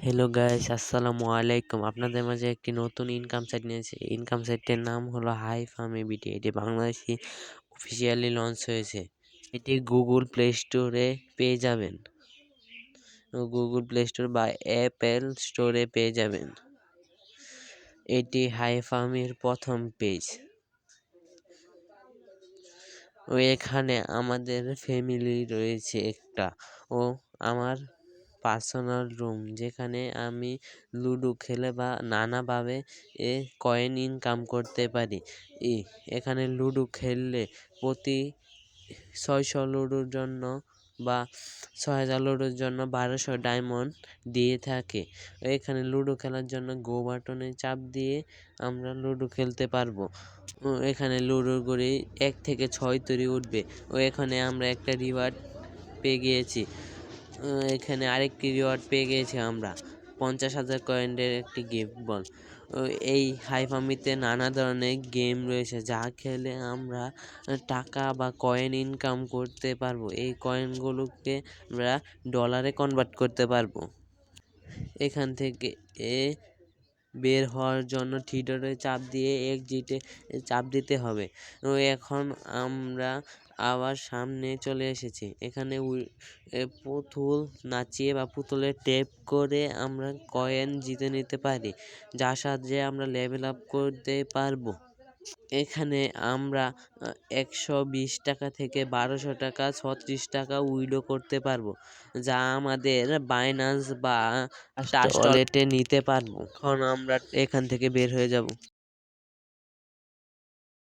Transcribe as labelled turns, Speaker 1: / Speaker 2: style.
Speaker 1: Hello guys, আসসালামু আলাইকুম। আপনাদের মাঝে একটি নতুন ইনকাম সাইট নিয়েছে। ইনকাম সাইটটির নাম হলো হাই ফার্ম এবিটি। এটি বাংলাদেশে অফিসিয়ালি লঞ্চ হয়েছে। এটি গুগল প্লে স্টোরে পেয়ে যাবেন। গুগল প্লে স্টোর বা অ্যাপেল স্টোরে পেয়ে যাবেন। এটি হাই ফার্মের প্রথম পেজ। ও এখানে আমাদের ফ্যামিলি রয়েছে একটা, ও আমার পার্সোনাল রুম, যেখানে আমি লুডো খেলে বা নানাভাবে কয়েন ইনকাম করতে পারি। এখানে লুডো খেললে প্রতি 600 লুডোর জন্য বা 6000 লুডোর জন্য 1200 ডায়মন্ড দিয়ে থাকে। এখানে লুডো খেলার জন্য গো বাটনে চাপ দিয়ে আমরা লুডো খেলতে পারবো। এখানে লুডোর গড়ি 1 থেকে 6 তৈরি উঠবে। এখানে আমরা একটা রিওয়ার্ড পেয়ে গিয়েছি। এখানে আরেকটি রিওয়ার্ড পেয়ে গিয়েছি আমরা 50,000 কয়েনের একটি গিফট বল। এই হাই ফার্মিতে নানা ধরনের গেম রয়েছে, যা খেলে আমরা টাকা বা কয়েন ইনকাম করতে পারবো। এই কয়েনগুলোকে আমরা ডলারে কনভার্ট করতে পারবো। এখান থেকে বের হওয়ার জন্য থিয়েটারে চাপ দিয়ে এক্সিটে চাপ দিতে হবে। এখন আমরা আবার সামনে চলে এসেছি। এখানে পুতুল নাচিয়ে বা পুতুলে টেপ করে আমরা কয়েন জিতে নিতে পারি, যার সাহায্যে আমরা লেভেল আপ করতে পারবো। এখানে আমরা 120 টাকা থেকে 1200 টাকা 36 টাকা উইথড্র করতে পারবো, যা আমাদের বাইন্যান্স বা ট্রাস্ট ওয়ালেটে নিতে পারবো। এখন আমরা এখান থেকে বের হয়ে যাব।